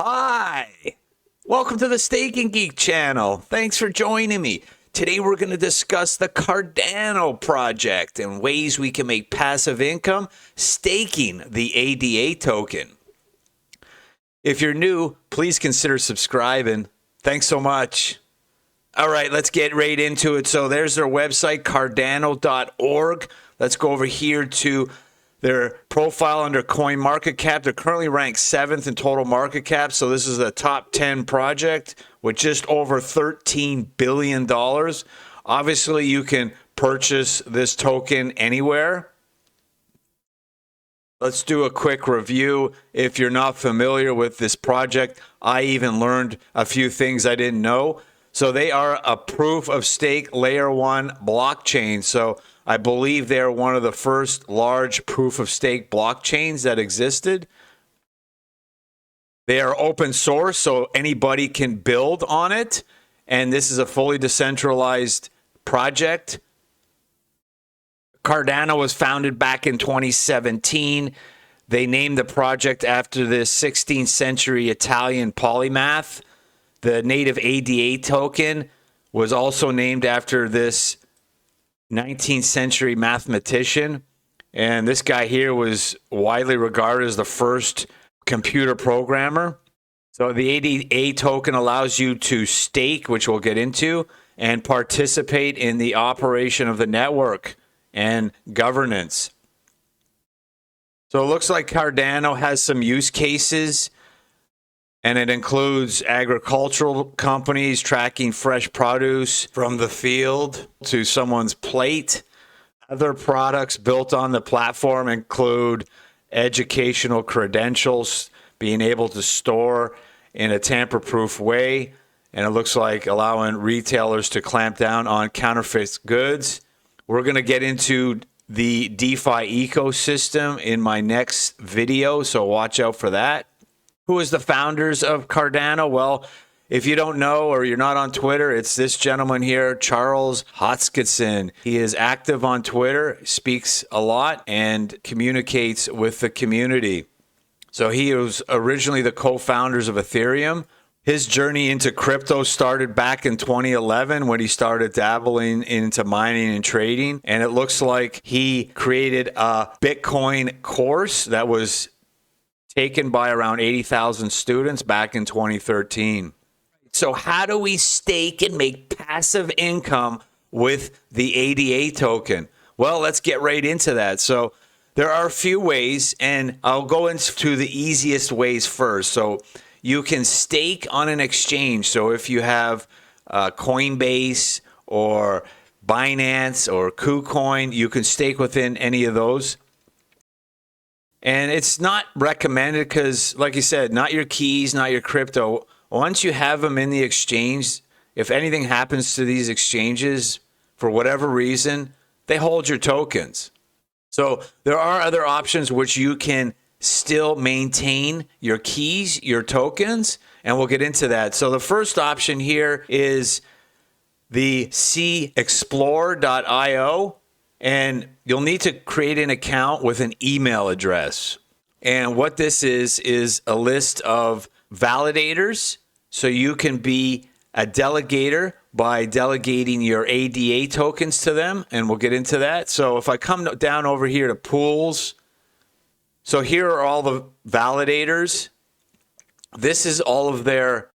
Hi, welcome to the Staking Geek channel. Thanks for joining me. Today we're going to discuss the Cardano Project and ways we can make passive income staking the ADA token. If you're new, please consider subscribing. Thanks so much. All right, let's get right into it. So there's their website, cardano.org. Let's go over here to their profile under coin market cap. They're currently ranked 7th in total market cap. So this is a top 10 project with just over $13 billion. Obviously, you can purchase this token anywhere. Let's do a quick review. If you're not familiar with this project, I even learned a few things I didn't know. So they are a proof of stake layer 1 blockchain. So I believe they're one of the first large proof of stake blockchains that existed. They are open source, so anybody can build on it. And this is a fully decentralized project. Cardano was founded back in 2017. They named the project after the 16th century Italian polymath. The native ADA token was also named after this 19th century mathematician. And this guy here was widely regarded as the first computer programmer. So the ADA token allows you to stake, which we'll get into, and participate in the operation of the network and governance. So it looks like Cardano has some use cases, and it includes agricultural companies tracking fresh produce from the field to someone's plate. Other products built on the platform include educational credentials, being able to store in a tamper-proof way, and it looks like allowing retailers to clamp down on counterfeit goods. We're going to get into the DeFi ecosystem in my next video, so watch out for that. Who is the founders of Cardano? Well, if you don't know or you're not on Twitter, it's this gentleman here, Charles Hoskinson. He is active on Twitter, speaks a lot, and communicates with the community. So he was originally the co-founders of Ethereum. His journey into crypto started back in 2011 when he started dabbling into mining and trading. And it looks like he created a Bitcoin course that was taken by around 80,000 students back in 2013. So how do we stake and make passive income with the ADA token? Well, let's get right into that. So there are a few ways, and I'll go into the easiest ways first. So you can stake on an exchange. So if you have Coinbase or Binance or KuCoin, you can stake within any of those. And it's not recommended because, like you said, not your keys, not your crypto. Once you have them in the exchange, if anything happens to these exchanges, for whatever reason, they hold your tokens. So there are other options which you can still maintain your keys, your tokens, and we'll get into that. So the first option here is the cexplore.io. And you'll need to create an account with an email address. And what this is a list of validators. So you can be a delegator by delegating your ADA tokens to them. And we'll get into that. So if I come down over here to pools, so here are all the validators. This is all of their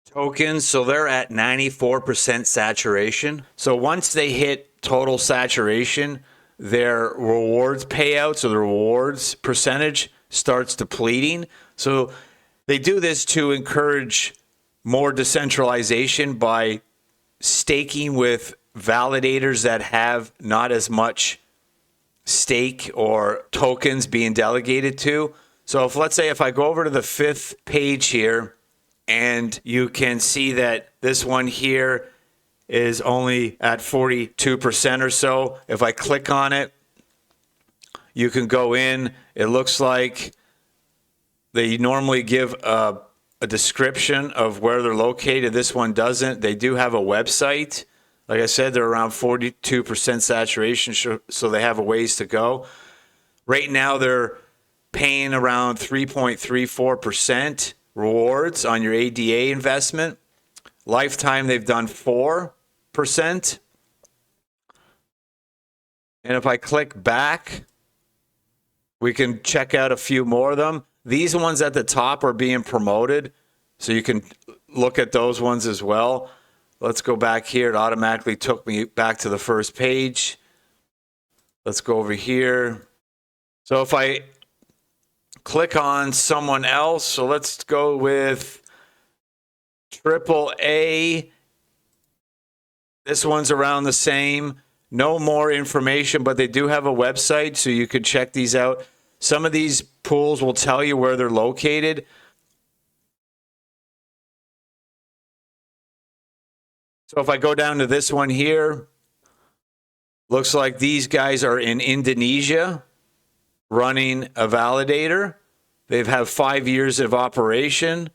tokens. So they're at 94% saturation. So once they hit total saturation, their rewards payout, so the rewards percentage starts depleting. So they do this to encourage more decentralization by staking with validators that have not as much stake or tokens being delegated to. So if, let's say, if I go over to the 5th page here, and you can see that this one here is only at 42% or so. If I click on it, you can go in. It looks like they normally give a description of where they're located. This one doesn't. They do have a website. Like I said, they're around 42% saturation, so they have a ways to go. Right now, they're paying around 3.34%, rewards on your ADA investment. Lifetime, they've done 4%. And if I click back, we can check out a few more of them. These ones at the top are being promoted, so you can look at those ones as well. Let's go back here. It automatically took me back to the first page. Let's go over here. So if I click on someone else, so let's go with AAA. This one's around the same. No more information, but they do have a website, so you could check these out. Some of these pools will tell you where they're located. So if I go down to this one here, looks like these guys are in Indonesia running a validator. They've had 5 years of operation.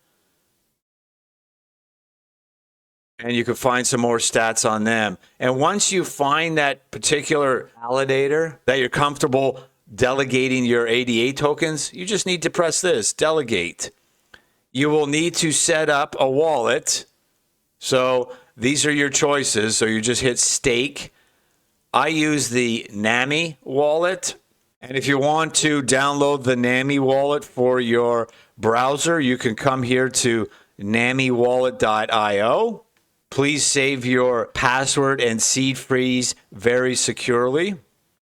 And you can find some more stats on them. And once you find that particular validator that you're comfortable delegating your ADA tokens, you just need to press this, delegate. You will need to set up a wallet. So these are your choices. So you just hit stake. I use the Nami wallet. And if you want to download the Nami wallet for your browser, you can come here to namiwallet.io. Please save your password and seed phrase very securely.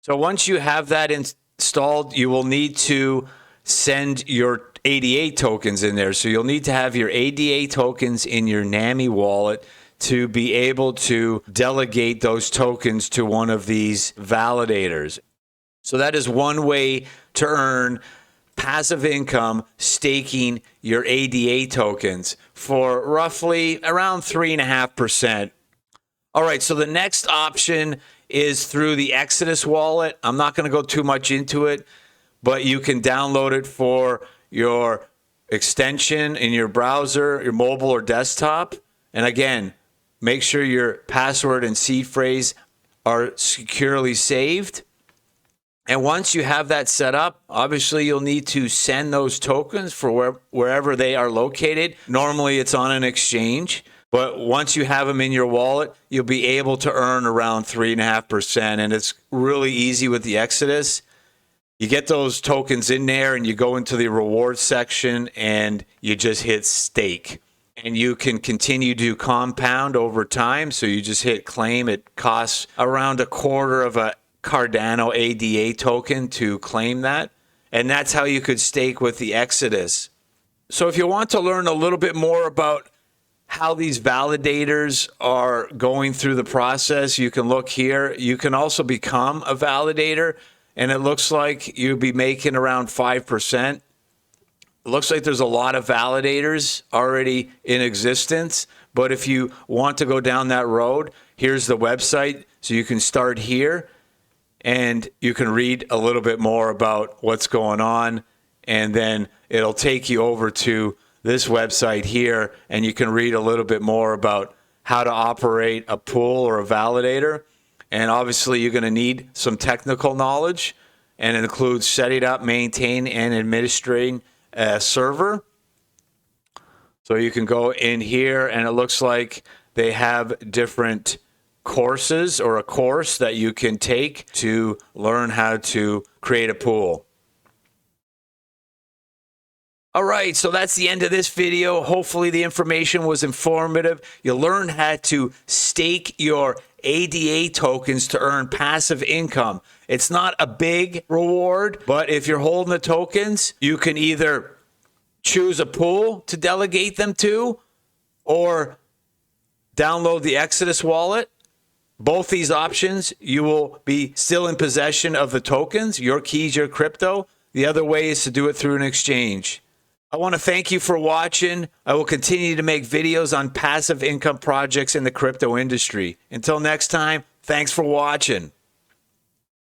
So once you have that installed, you will need to send your ADA tokens in there. So you'll need to have your ADA tokens in your Nami wallet to be able to delegate those tokens to one of these validators. So that is one way to earn passive income staking your ADA tokens for roughly around 3.5%. All right, so the next option is through the Exodus wallet. I'm not going to go too much into it, but you can download it for your extension in your browser, your mobile or desktop. And again, make sure your password and seed phrase are securely saved. And once you have that set up, obviously you'll need to send those tokens for wherever they are located. Normally it's on an exchange, but once you have them in your wallet, you'll be able to earn around 3.5%. And it's really easy with the Exodus. You get those tokens in there and you go into the rewards section and you just hit stake. And you can continue to compound over time. So you just hit claim. It costs around $0.25 of a Cardano ADA token to claim that. And that's how you could stake with the Exodus. So if you want to learn a little bit more about how these validators are going through the process, you can look here. You can also become a validator, and it looks like you'll be making around 5%. It looks like there's a lot of validators already in existence, but if you want to go down that road, here's the website. So you can start here. And you can read a little bit more about what's going on. And then it'll take you over to this website here. And you can read a little bit more about how to operate a pool or a validator. And obviously, you're going to need some technical knowledge. And it includes setting up, maintaining, and administering a server. So you can go in here, and it looks like they have different courses or a course that you can take to learn how to create a pool. All right, so that's the end of this video. Hopefully the information was informative. You learned how to stake your ADA tokens to earn passive income. It's not a big reward, but if you're holding the tokens, you can either choose a pool to delegate them to or download the Exodus wallet. Both these options, you will be still in possession of the tokens, your keys, your crypto. The other way is to do it through an exchange. I want to thank you for watching. I will continue to make videos on passive income projects in the crypto industry. Until next time, thanks for watching.